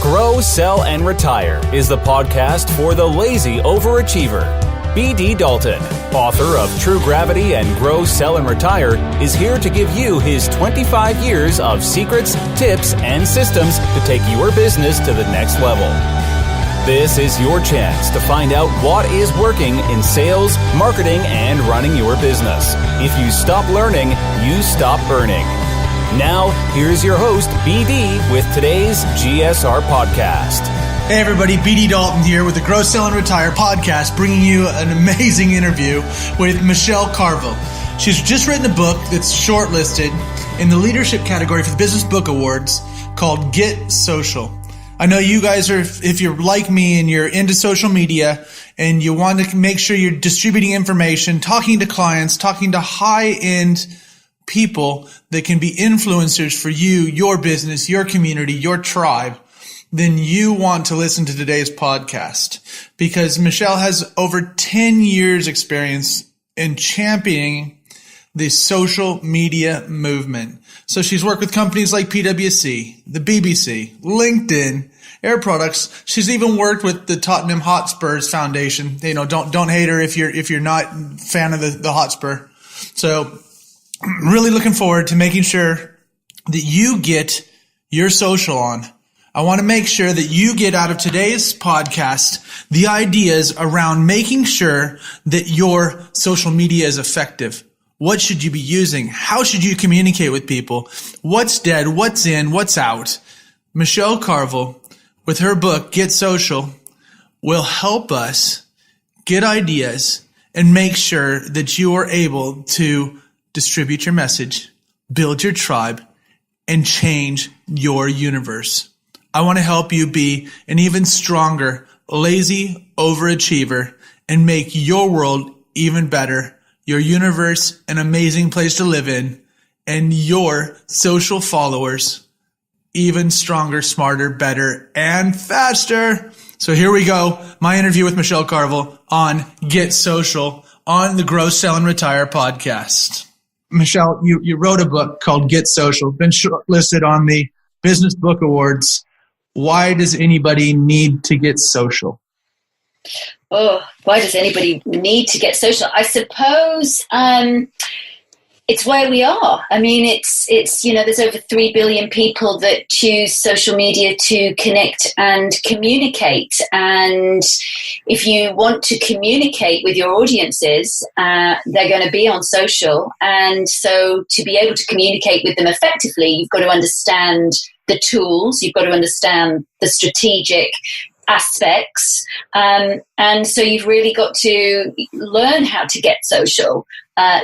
Grow, Sell, and Retire is the podcast for the lazy overachiever. B.D. Dalton, author of True Gravity and Grow, Sell, and Retire, is here to give you his 25 years of secrets, tips, and systems to take your business to the next level. This is your chance to find out what is working in sales, marketing, and running your business. If you stop learning, you stop burning. Now, here's your host, BD, with today's GSR podcast. Hey everybody, BD Dalton here with the Grow, Sell, and Retire podcast, bringing you an amazing interview with Michelle Carvill. She's just written a book that's shortlisted in the leadership category for the Business Book Awards called Get Social. I know you guys are, if you're like me and you're into social media and you want to make sure you're distributing information, talking to clients, talking to high-end people that can be influencers for you, your business, your community, your tribe, then you want to listen to today's podcast because Michelle has over 10 years experience in championing the social media movement. So she's worked with companies like PwC, the BBC, LinkedIn, Air Products. She's even worked with the Tottenham Hotspurs Foundation. You know, don't hate her if you're not a fan of the Hotspur. So really looking forward to making sure that you get your social on. I want to make sure that you get out of today's podcast the ideas around making sure that your social media is effective. What should you be using? How should you communicate with people? What's dead? What's in? What's out? Michelle Carvill, with her book, Get Social, will help us get ideas and make sure that you are able to distribute your message, build your tribe, and change your universe. I want to help you be an even stronger, lazy overachiever and make your world even better, your universe an amazing place to live in, and your social followers even stronger, smarter, better, and faster. So here we go. My interview with Michelle Carvill on Get Social on the Grow, Sell, and Retire podcast. Michelle, you wrote a book called Get Social, been shortlisted on the Business Book Awards. Why does anybody need to get social? Oh, why does anybody need to get social? I suppose it's where we are. I mean, it's there's over 3 billion people that choose social media to connect and communicate. And if you want to communicate with your audiences, they're going to be on social. And so to be able to communicate with them effectively, you've got to understand the tools, you've got to understand the strategic aspects. And so you've really got to learn how to get social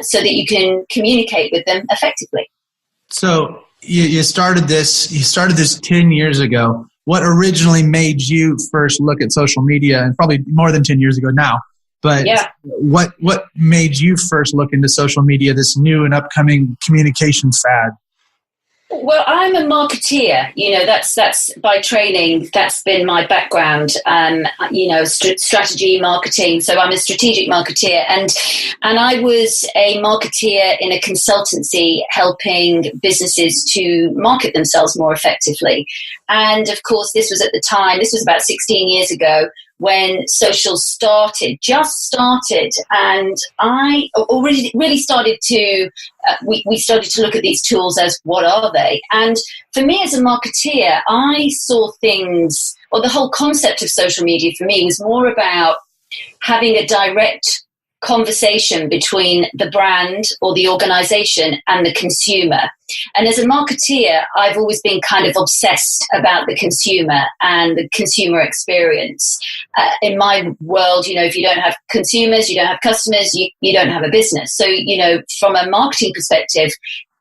so that you can communicate with them effectively. So you started this 10 years ago. What originally made you first look at social media, and probably more than 10 years ago now, but yeah. What made you first look into social media, this new and upcoming communication fad? Well, I'm a marketeer. That's by training. That's been my background. Strategy, marketing. So I'm a strategic marketeer, and I was a marketeer in a consultancy, helping businesses to market themselves more effectively. And of course, this was at the time. This was about 16 years ago when social just started, and I already really started to, we started to look at these tools as what are they? And for me as a marketeer, I saw things, or the whole concept of social media for me was more about having a direct conversation between the brand or the organization and the consumer. And as a marketeer, I've always been kind of obsessed about the consumer and the consumer experience. In my world, if you don't have consumers, you don't have customers, you don't have a business. So, from a marketing perspective,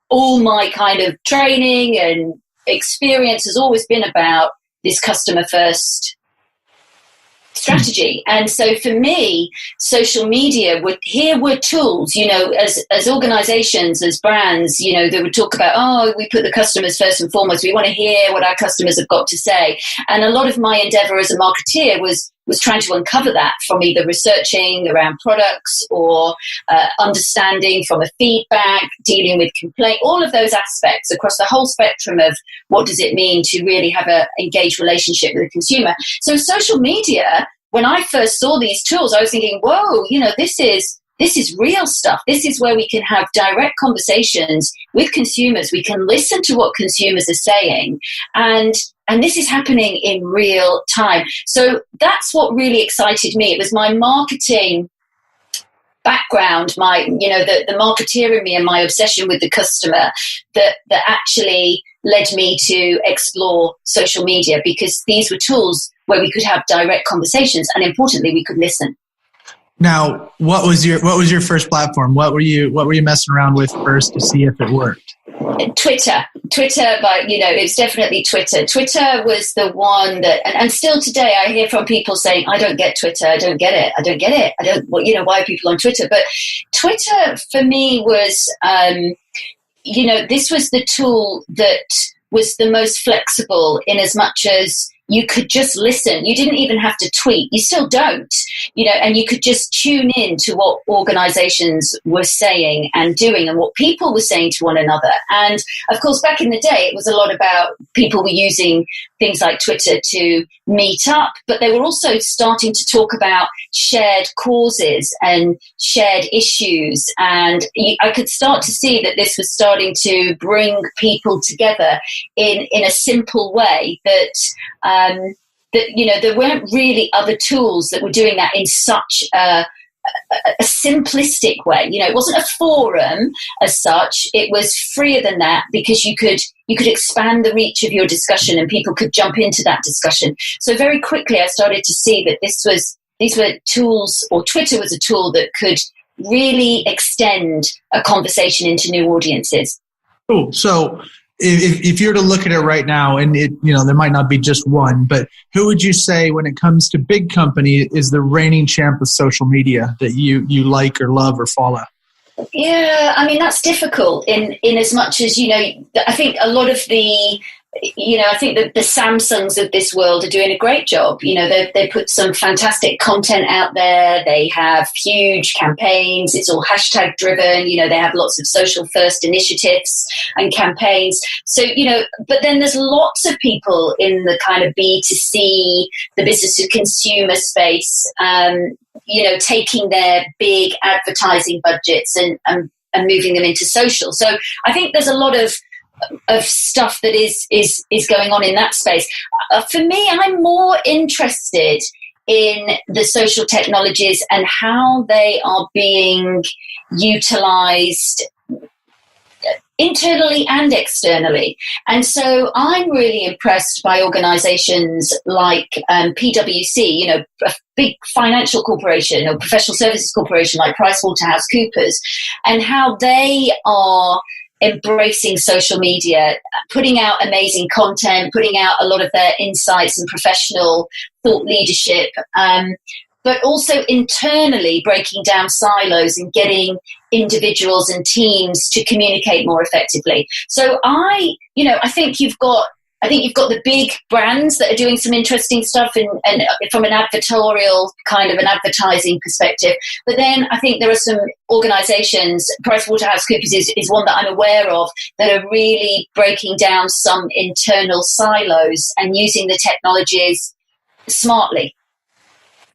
all my kind of training and experience has always been about this customer first strategy. And so for me, social media were tools, as organizations, as brands, they would talk about, we put the customers first and foremost. We want to hear what our customers have got to say. And a lot of my endeavor as a marketeer was was trying to uncover that from either researching around products or understanding from a feedback, dealing with complaint, all of those aspects across the whole spectrum of what does it mean to really have an engaged relationship with the consumer. So social media, when I first saw these tools, I was thinking, whoa, this is real stuff. This is where we can have direct conversations with consumers. We can listen to what consumers are saying, and this is happening in real time. So that's what really excited me. It was my marketing background, the marketeer in me and my obsession with the customer that actually led me to explore social media, because these were tools where we could have direct conversations, and importantly, we could listen. Now, what was your first platform? What were you messing around with first to see if it worked? Twitter, but it's definitely Twitter. Twitter was the one that, and still today, I hear from people saying, "I don't get Twitter. I don't get it. I don't get it. I don't. Why are people on Twitter?" But Twitter for me was, this was the tool that was the most flexible, in as much as you could just listen. You didn't even have to tweet. You still don't, and you could just tune in to what organizations were saying and doing and what people were saying to one another. And of course, back in the day, it was a lot about people were using things like Twitter to meet up, but they were also starting to talk about shared causes and shared issues. And I could start to see that this was starting to bring people together in a simple way that there weren't really other tools that were doing that in such a simplistic way. It wasn't a forum as such. It was freer than that, because you could expand the reach of your discussion and people could jump into that discussion. So very quickly, I started to see that these were tools, or Twitter was a tool that could really extend a conversation into new audiences. Cool. So if you're to look at it right now, and there might not be just one, but who would you say, when it comes to big company, is the reigning champ of social media that you like or love or follow? Yeah, I mean, that's difficult in as much as, I think a lot of I think that the Samsungs of this world are doing a great job. They put some fantastic content out there. They have huge campaigns. It's all hashtag driven. They have lots of social first initiatives and campaigns. So, but then there's lots of people in the kind of B2C, the business to consumer space, taking their big advertising budgets and moving them into social. So I think there's a lot of stuff that is going on in that space. For me, I'm more interested in the social technologies and how they are being utilized internally and externally. And so I'm really impressed by organizations like PwC, a big financial corporation or professional services corporation like PricewaterhouseCoopers, and how they are embracing social media, putting out amazing content, putting out a lot of their insights and professional thought leadership, but also internally breaking down silos and getting individuals and teams to communicate more effectively. So I think you've got the big brands that are doing some interesting stuff and from an advertorial kind of an advertising perspective. But then I think there are some organizations, PricewaterhouseCoopers is one that I'm aware of, that are really breaking down some internal silos and using the technologies smartly.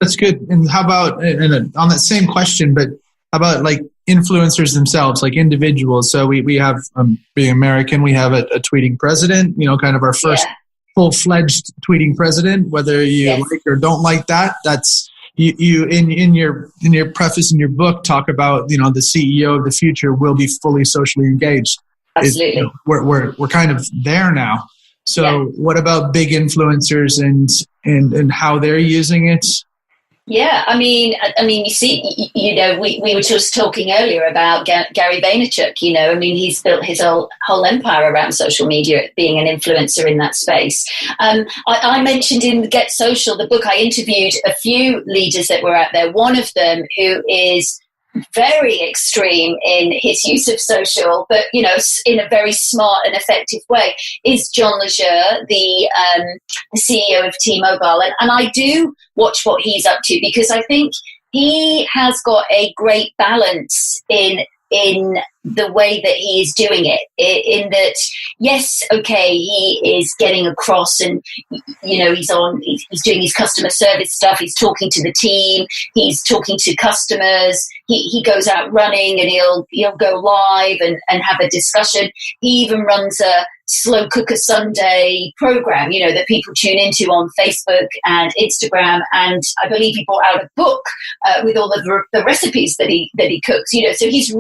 That's good. And how about, and on that same question, but how about like influencers themselves, like individuals? So we have, being American, we have a tweeting president, kind of our first full-fledged tweeting president, whether you like or don't like that. That's you in your preface in your book talk about, the CEO of the future will be fully socially engaged. Absolutely. We're kind of there now. So what about big influencers and how they're using it? Yeah, I mean, you see, we were just talking earlier about Gary Vaynerchuk. He's built his whole empire around social media, being an influencer in that space. I mentioned in Get Social, the book, I interviewed a few leaders that were out there. One of them, who is very extreme in his use of social, but in a very smart and effective way, is John Legere, the CEO of T-Mobile, and I do watch what he's up to, because I think he has got a great balance in the way that he is doing it, in that, yes, okay, he is getting across, and he's doing his customer service stuff, he's talking to the team, he's talking to customers, he goes out running, and he'll go live and have a discussion. He even runs a Slow Cooker Sunday program, that people tune into on Facebook and Instagram, and I believe he brought out a book with all of the recipes that he cooks. So he's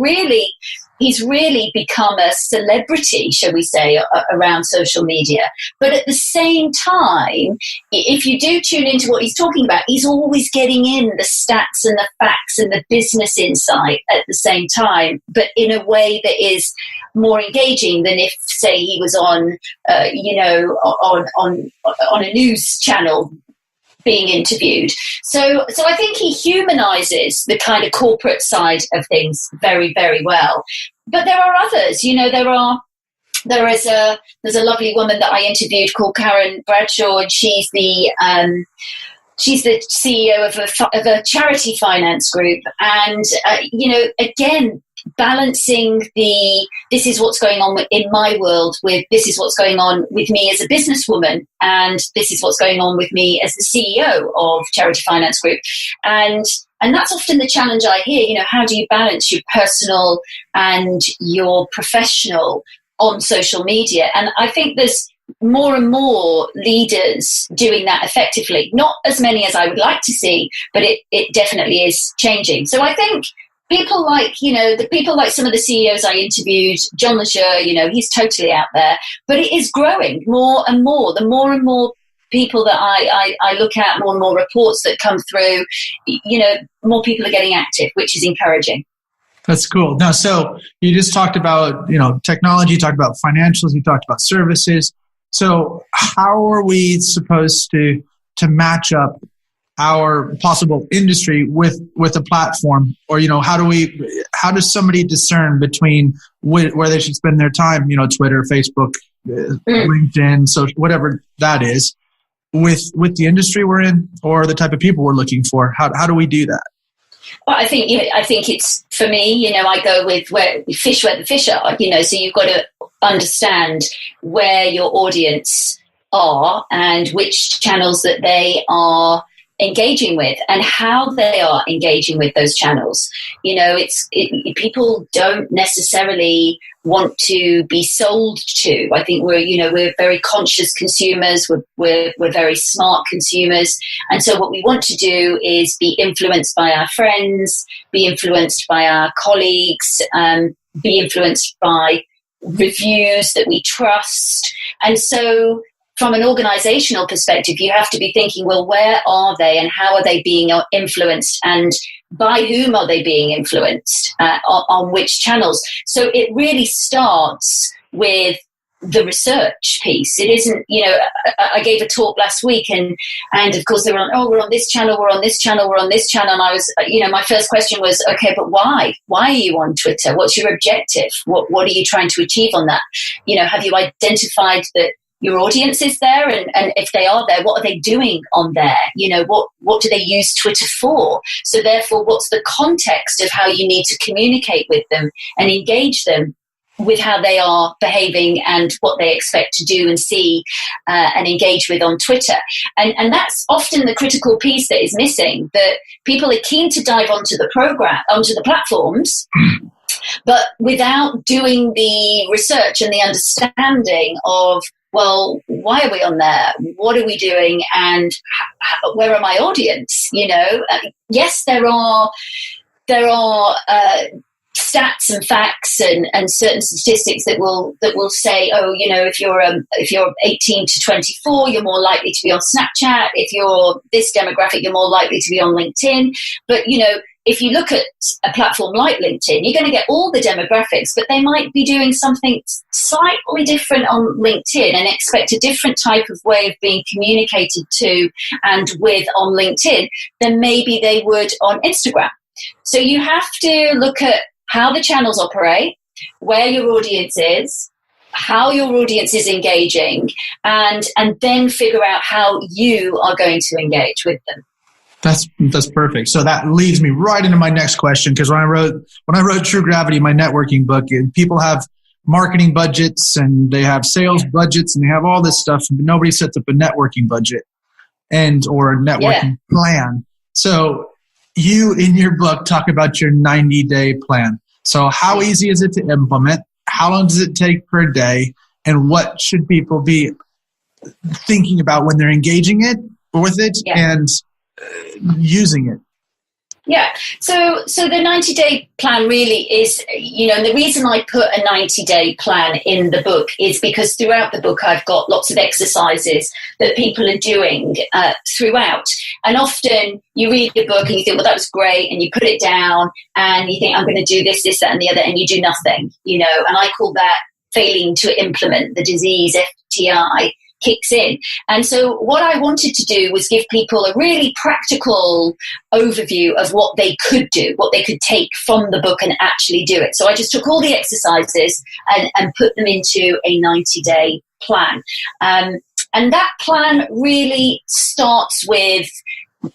really become a celebrity, shall we say, around social media. But at the same time, if you do tune into what he's talking about, he's always getting in the stats and the facts and the business insight at the same time, but in a way that is more engaging than if, say, he was on a news channel being interviewed. So I think he humanizes the kind of corporate side of things very, very well. But there are others, there's a lovely woman that I interviewed called Karen Bradshaw, and she's the CEO of a charity finance group. And, again, balancing this is what's going on in my world with this is what's going on with me as a businesswoman, and this is what's going on with me as the CEO of Charity Finance Group. And that's often the challenge I hear, how do you balance your personal and your professional on social media? And I think there's more and more leaders doing that effectively. Not as many as I would like to see, but it definitely is changing. So I think people like, the people like some of the CEOs I interviewed, John Legere, he's totally out there, but it is growing more and more. The more and more people that I look at, more and more reports that come through, more people are getting active, which is encouraging. That's cool. Now, so you just talked about, technology, you talked about financials, you talked about services. So how are we supposed to match up our possible industry with a platform? Or, how does somebody discern between where they should spend their time, Twitter, Facebook, LinkedIn, social, whatever that is, with the industry we're in or the type of people we're looking for? How do we do that? Well, I think it's, for me, I go with where the fish are, so you've got to understand where your audience are and which channels that they are engaging with and how they are engaging with those channels. People don't necessarily want to be sold to. I think we're very conscious consumers. We're very smart consumers. And so what we want to do is be influenced by our friends, be influenced by our colleagues, be influenced by reviews that we trust. And so from an organizational perspective, you have to be thinking, well, where are they and how are they being influenced, and by whom are they being influenced, on which channels? So it really starts with the research piece. It isn't, I gave a talk last week and of course they were on, we're on this channel, we're on this channel, we're on this channel. And I was, my first question was, okay, but why? Why are you on Twitter? What's your objective? What are you trying to achieve on that? Have you identified that your audience is there, and if they are there, what are they doing on there? What do they use Twitter for? So therefore, what's the context of how you need to communicate with them and engage them with how they are behaving and what they expect to do and see and engage with on Twitter? And that's often the critical piece that is missing, that people are keen to dive onto the platforms, but without doing the research and the understanding of, well, why are we on there? What are we doing? And where are my audience? Yes, there are stats and facts and certain statistics that will say, if you're 18 to 24, you're more likely to be on Snapchat. If you're this demographic, you're more likely to be on LinkedIn. But if you look at a platform like LinkedIn, you're going to get all the demographics, but they might be doing something slightly different on LinkedIn and expect a different type of way of being communicated to and with on LinkedIn than maybe they would on Instagram. So you have to look at how the channels operate, where your audience is, how your audience is engaging, and then figure out how you are going to engage with them. That's perfect. So that leads me right into my next question, because when I wrote True Gravity, my networking book, people have marketing budgets and they have sales budgets and they have all this stuff, but nobody sets up a networking budget or a networking plan. So you, in your book, talk about your 90-day plan. So how easy is it to implement? How long does it take per day? And what should people be thinking about when they're engaging with it and using it? Yeah. So the 90-day plan really is, and the reason I put a 90-day plan in the book is because throughout the book, I've got lots of exercises that people are doing throughout. And often you read the book and you think, well, that was great. And you put it down and you think, I'm going to do this, that, and the other. And you do nothing, and I call that failing to implement. The disease, FTI, kicks in. And so what I wanted to do was give people a really practical overview of what they could do, what they could take from the book and actually do it. So I just took all the exercises and put them into a 90-day plan. And that plan really starts with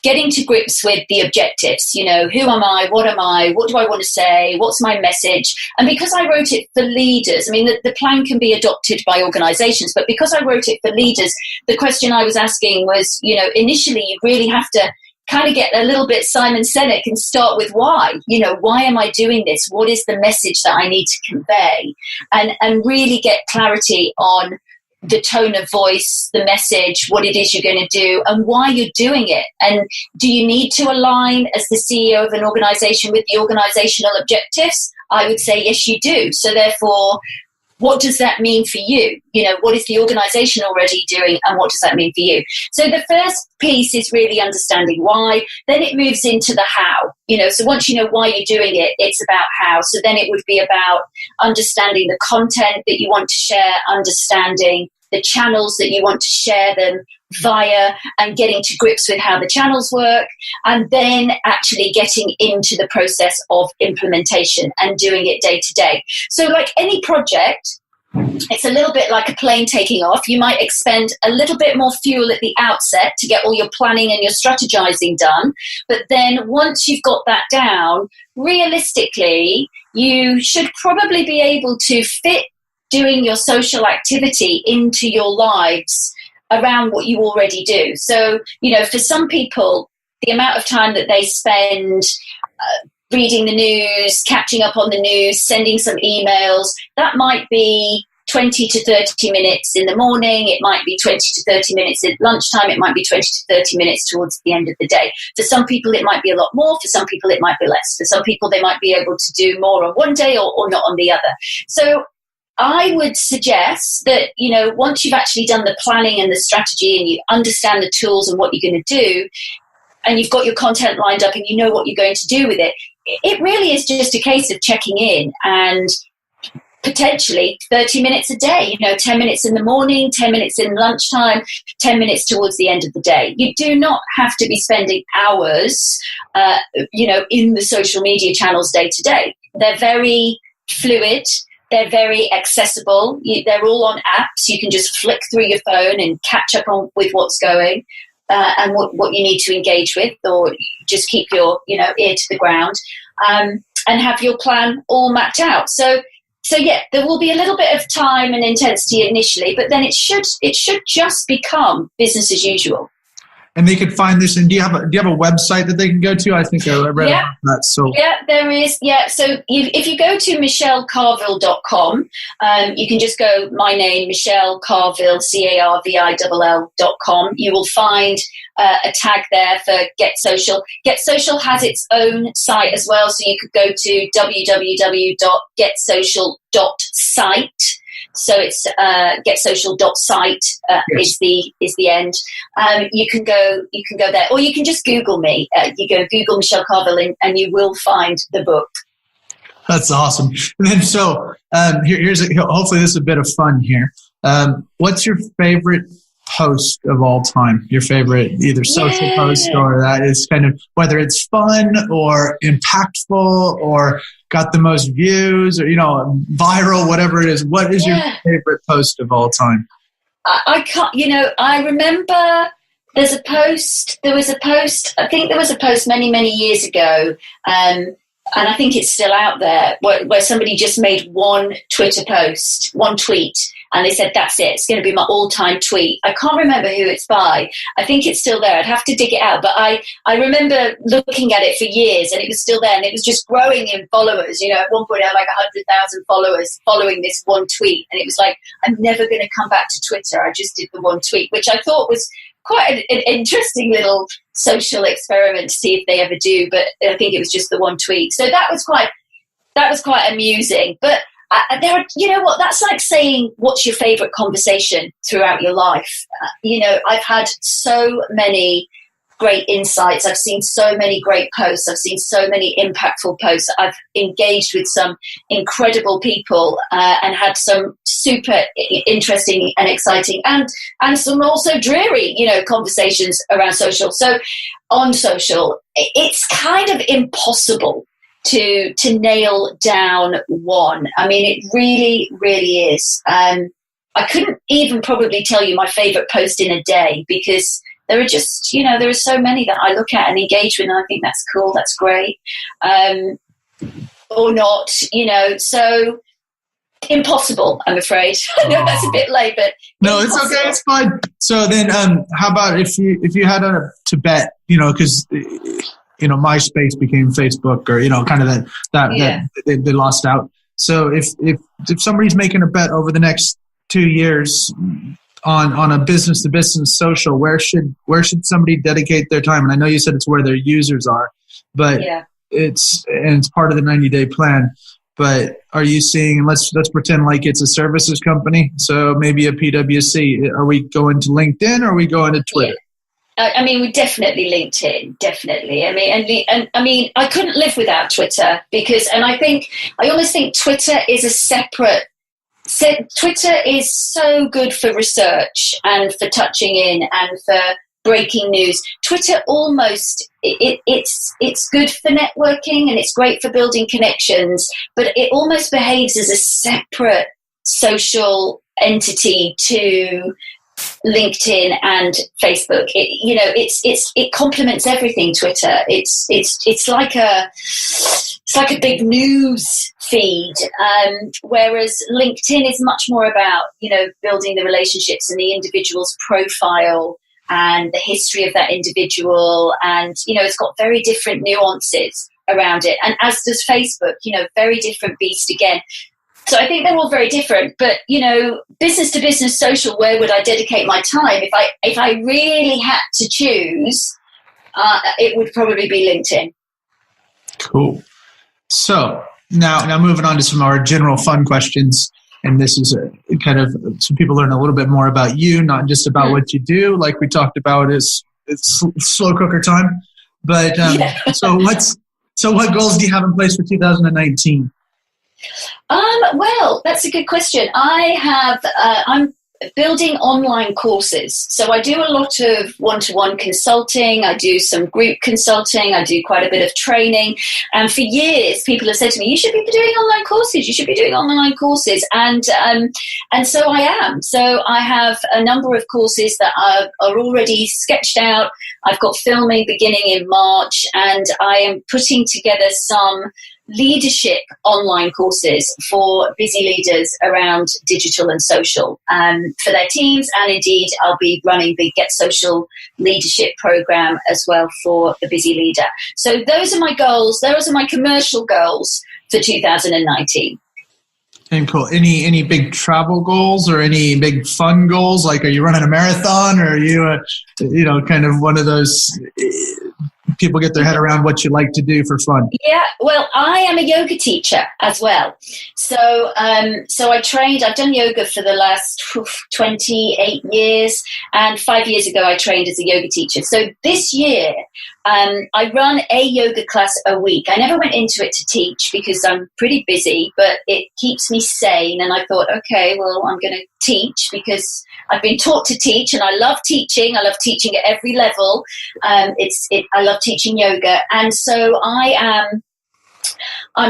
getting to grips with the objectives. Who am I? What am I? What do I want to say? What's my message? And because I wrote it for leaders, the plan can be adopted by organizations, but because I wrote it for leaders, the question I was asking was, initially you really have to kind of get a little bit Simon Sinek and start with why. Why am I doing this? What is the message that I need to convey? And really get clarity on the tone of voice, the message, what it is you're going to do, and why you're doing it. And do you need to align as the CEO of an organization with the organizational objectives? I would say yes, you do. So therefore, what does that mean for you? What is the organization already doing, and what does that mean for you? So the first piece is really understanding why. Then it moves into the how. So once you know why you're doing it, it's about how. So then it would be about understanding the content that you want to share, understanding the channels that you want to share them via, and getting to grips with how the channels work, and then actually getting into the process of implementation and doing it day to day. So like any project, it's a little bit like a plane taking off. You might expend a little bit more fuel at the outset to get all your planning and your strategizing done. But then once you've got that down, realistically, you should probably be able to fit doing your social activity into your lives around what you already do. So, for some people, the amount of time that they spend reading the news, catching up on the news, sending some emails, that might be 20 to 30 minutes in the morning. It might be 20 to 30 minutes at lunchtime. It might be 20 to 30 minutes towards the end of the day. For some people, it might be a lot more. For some people, it might be less. For some people, they might be able to do more on one day or not on the other. So I would suggest that, once you've actually done the planning and the strategy and you understand the tools and what you're going to do, and you've got your content lined up and you know what you're going to do with it, it really is just a case of checking in and potentially 30 minutes a day, 10 minutes in the morning, 10 minutes in lunchtime, 10 minutes towards the end of the day. You do not have to be spending hours, in the social media channels day to day. They're very fluid. They're very accessible. They're all on apps. You can just flick through your phone and catch up on with what's going and what you need to engage with, or just keep your ear to the ground and have your plan all mapped out. So yeah, there will be a little bit of time and intensity initially, but then it should just become business as usual. And they could find this. And do you have a website that they can go to? I think I read about that. So yeah, there is. Yeah, so if you go to michellecarvill.com, you can just go my name, Michelle Carvill, CARVILL.com. You will find a tag there for Get Social. Get Social has its own site as well, so you could go to www.getsocial.site. So it's getsocial.site is the end. You can go there, or you can just Google me. You go Google Michelle Carvill, and you will find the book. That's awesome. And then hopefully this is a bit of fun here. What's your favorite post of all time? Your favorite either social post or that is kind of, whether it's fun or impactful or got the most views or, viral, whatever it is. What is your favorite post of all time? I can't, I remember there was a post, I think there was a post many, many years ago, and I think it's still out there, where somebody just made one Twitter post, one tweet, and they said, that's it, it's going to be my all-time tweet. I can't remember who it's by. I think it's still there. I'd have to dig it out. But I remember looking at it for years, and it was still there, and it was just growing in followers. At one point I had like 100,000 followers following this one tweet, and it was like, I'm never going to come back to Twitter. I just did the one tweet, which I thought was quite an interesting little social experiment to see if they ever do. But I think it was just the one tweet. So that was quite amusing. But that's like saying, what's your favorite conversation throughout your life? I've had so many great insights. I've seen so many great posts. I've seen so many impactful posts. I've engaged with some incredible people and had some super interesting and exciting and some also dreary, conversations around social. So on social, it's kind of impossible to nail down one. I mean, it really, really is. I couldn't even probably tell you my favorite post in a day, because there are just, there are so many that I look at and engage with, and I think that's cool, that's great, or not, so impossible, I'm afraid. I know that's a bit late, but no, it's okay, it's fine. So then, how about if you had to bet, because MySpace became Facebook, or kind of that they lost out. So if somebody's making a bet over the next 2 years on a business to business social, where should somebody dedicate their time? And I know you said it's where their users are, but it's part of the 90-day plan. But are you seeing, let's pretend like it's a services company, so maybe a PwC, are we going to LinkedIn or are we going to Twitter? I mean, we definitely LinkedIn, definitely. I mean, I couldn't live without Twitter, I almost think Twitter is a separate. Twitter is so good for research and for touching in and for breaking news. Twitter almost, it's good for networking and it's great for building connections, but it almost behaves as a separate social entity to LinkedIn and Facebook. It complements everything. Twitter. It's like a big news feed, whereas LinkedIn is much more about building the relationships and the individual's profile and the history of that individual, and it's got very different nuances around it. And as does Facebook, very different beast again. So I think they're all very different, but business to business social, where would I dedicate my time? If I really had to choose, it would probably be LinkedIn. Cool. So now moving on to some of our general fun questions, and this is kind of so people learn a little bit more about you, not just about what you do, like we talked about is slow cooker time. But so what goals do you have in place for 2019? Well, that's a good question. I'm building online courses. So I do a lot of one-to-one consulting. I do some group consulting. I do quite a bit of training. And for years, people have said to me, you should be doing online courses. You should be doing online courses. And so I am. So I have a number of courses that are already sketched out. I've got filming beginning in March, and I am putting together some leadership online courses for busy leaders around digital and social for their teams, and indeed I'll be running the Get Social Leadership program as well for the busy leader. So those are my goals. Those are my commercial goals for 2019. And cool. Any big travel goals or any big fun goals? Like, are you running a marathon, or are you kind of one of those people get their head around what you like to do for fun. Yeah, well, I am a yoga teacher as well. So I've done yoga for the last 28 years, and 5 years ago I trained as a yoga teacher. So this year I run a yoga class a week. I never went into it to teach because I'm pretty busy, but it keeps me sane. And I thought, okay, well, I'm going to teach because I've been taught to teach, and I love teaching. I love teaching at every level. I love teaching yoga, and so I'm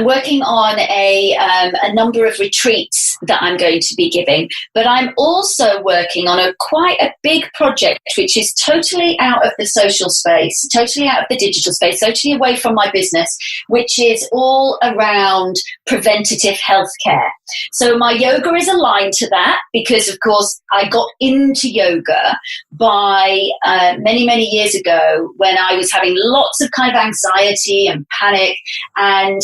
working on a number of retreats that I'm going to be giving, but I'm also working on quite a big project which is totally out of the social space, totally out of the digital space, totally away from my business, which is all around preventative healthcare. So my yoga is aligned to that because, of course, I got into yoga by many, many years ago when I was having lots of kind of anxiety and panic, and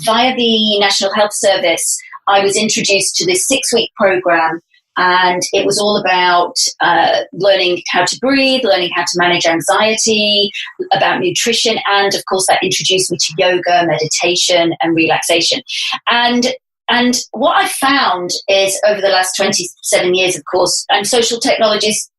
via the National Health Service, I was introduced to this 6-week program, and it was all about learning how to breathe, learning how to manage anxiety, about nutrition, and of course that introduced me to yoga, meditation, and relaxation. And what I found is over the last 27 years, of course, and social technologies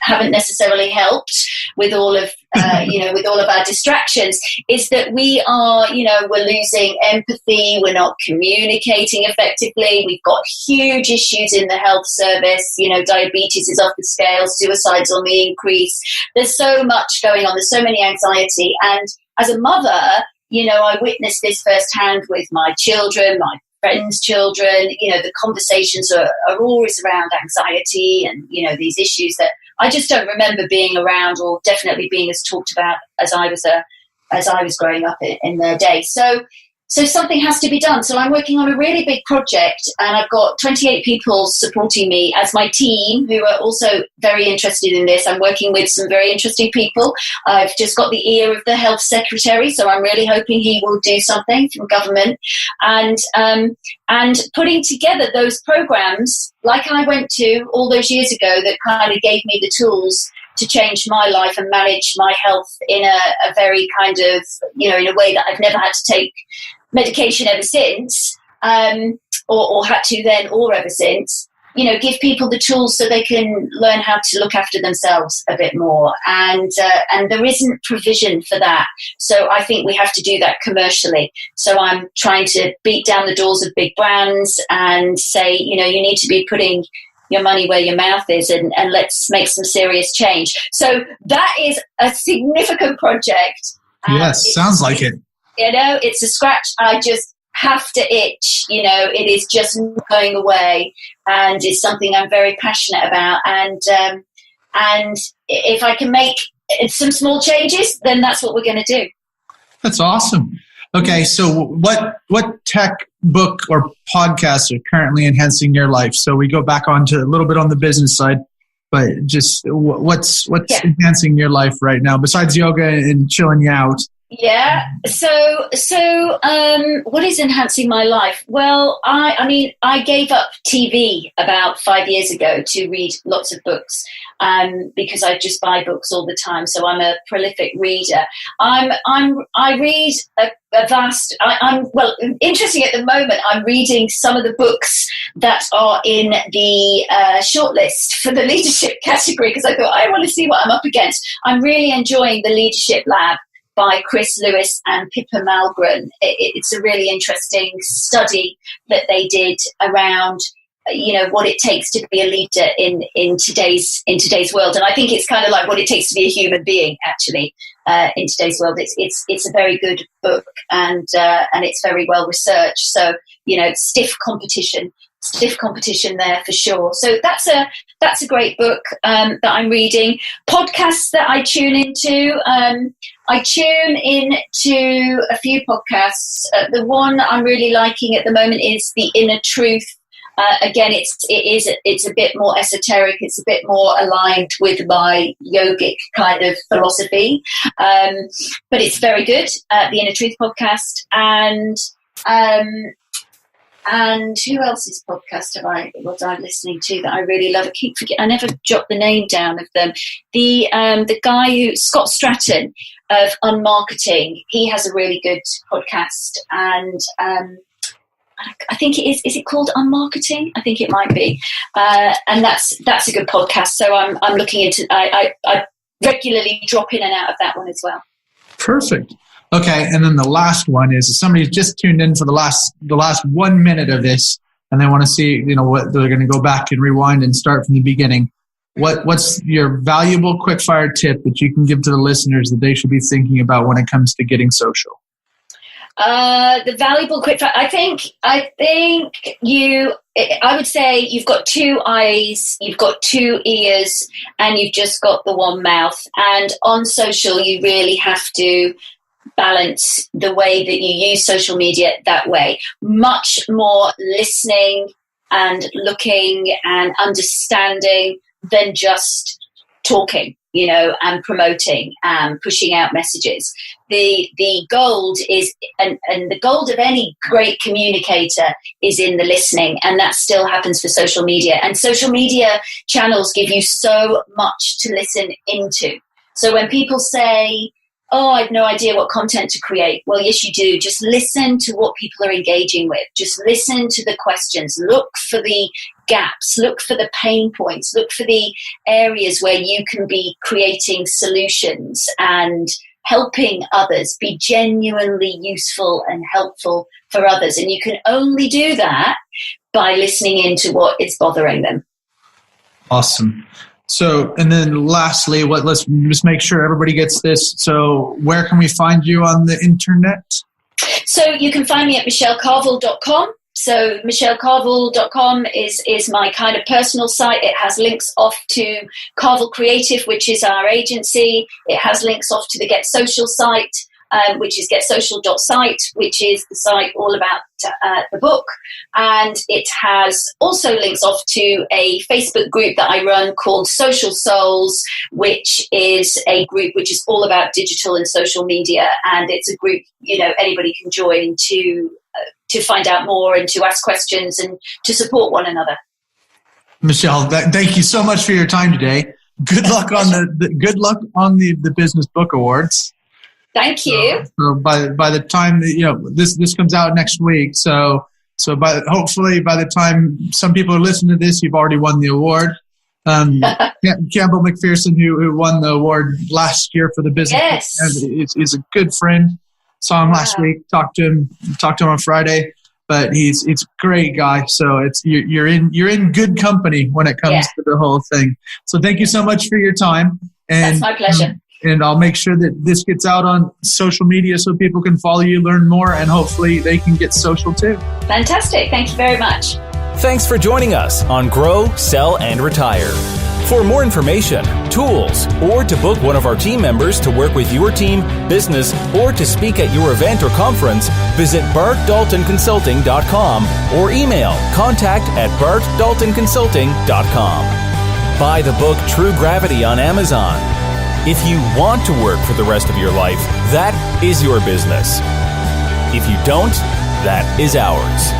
haven't necessarily helped with all of, with all of our distractions, is that we are, we're losing empathy. We're not communicating effectively. We've got huge issues in the health service. Diabetes is off the scale, suicide's on the increase. There's so much going on. There's so many anxiety. And as a mother, I witnessed this firsthand with my children, my friends' children. The conversations are always around anxiety and, these issues that I just don't remember being around, or definitely being as talked about as I was growing up in their day. So something has to be done. So I'm working on a really big project, and I've got 28 people supporting me as my team who are also very interested in this. I'm working with some very interesting people. I've just got the ear of the health secretary, so I'm really hoping he will do something from government. And putting together those programs, like I went to all those years ago, that kind of gave me the tools to change my life and manage my health in a very kind of, in a way that I've never had to take medication ever since, or had to then, or ever since. Give people the tools so they can learn how to look after themselves a bit more. And there isn't provision for that. So I think we have to do that commercially. So I'm trying to beat down the doors of big brands and say, you need to be putting your money where your mouth is, and let's make some serious change. So that is a significant project. Yes, sounds like it. It's a scratch I just have to itch. It is just not going away, and it's something I'm very passionate about. And if I can make some small changes, then that's what we're going to do. That's awesome. Okay, so what tech, book, or podcasts are currently enhancing your life? So we go back onto a little bit on the business side, but just what's enhancing your life right now besides yoga and chilling you out? Yeah. So what is enhancing my life? Well, I gave up TV about 5 years ago to read lots of books, because I just buy books all the time. So I'm a prolific reader. I read a vast. Interesting at the moment. I'm reading some of the books that are in the shortlist for the leadership category, because I thought I want to see what I'm up against. I'm really enjoying the Leadership Lab by Chris Lewis and Pippa Malmgren. It's a really interesting study that they did around, what it takes to be a leader in today's world. And I think it's kind of like what it takes to be a human being, actually, in today's world. It's a very good book, and it's very well researched. So, stiff competition there for sure. So that's a great book that I'm reading. Podcasts that I tune into. I tune into a few podcasts. The one I'm really liking at the moment is The Inner Truth. Again, it's a bit more esoteric. It's a bit more aligned with my yogic kind of philosophy, but it's very good. The Inner Truth podcast, and And who else's podcast was I listening to that I really love? I never jot the name down of them. The guy Scott Stratton of Unmarketing, he has a really good podcast, and I think it is. Is it called Unmarketing? I think it might be, and that's a good podcast. So I'm looking into. I regularly drop in and out of that one as well. Perfect. Okay, and then the last one is if somebody's just tuned in for the last 1 minute of this, and they want to see, what they're going to go back and rewind and start from the beginning. What's your valuable quickfire tip that you can give to the listeners that they should be thinking about when it comes to getting social? The valuable quickfire. I would say you've got 2 eyes, you've got 2 ears, and you've just got the one mouth. And on social, you really have to balance the way that you use social media that way. Much more listening and looking and understanding than just talking, and promoting and pushing out messages. The gold is, and the gold of any great communicator is in the listening, and that still happens for social media. And social media channels give you so much to listen into. So when people say, oh, I have no idea what content to create. Well, yes, you do. Just listen to what people are engaging with. Just listen to the questions. Look for the gaps. Look for the pain points. Look for the areas where you can be creating solutions and helping others, be genuinely useful and helpful for others. And you can only do that by listening into what is bothering them. Awesome. So, and then lastly, let's just make sure everybody gets this. So where can we find you on the internet? So you can find me at michellecarvill.com. So michellecarvill.com is my kind of personal site. It has links off to Carvill Creative, which is our agency. It has links off to the Get Social site, which is getsocial.site, which is the site all about the book. And it has also links off to a Facebook group that I run called Social Souls, which is a group which is all about digital and social media. And it's a group, anybody can join to find out more and to ask questions and to support one another. Michelle, thank you so much for your time today. Good luck on the Business Book Awards. Thank you. So by the time this comes out next week, so hopefully by the time some people are listening to this, you've already won the award. Campbell McPherson, who won the award last year for the business, is a good friend. Saw him last week. Talked to him on Friday, but he's a great guy. So you're in good company when it comes to the whole thing. So thank you so much for your time. And, that's my pleasure. And I'll make sure that this gets out on social media so people can follow you, learn more, and hopefully they can get social too. Fantastic. Thank you very much. Thanks for joining us on Grow, Sell, and Retire. For more information, tools, or to book one of our team members to work with your team, business, or to speak at your event or conference, visit bartdaltonconsulting.com or email contact@bartdaltonconsulting.com. Buy the book True Gravity on Amazon. If you want to work for the rest of your life, that is your business. If you don't, that is ours.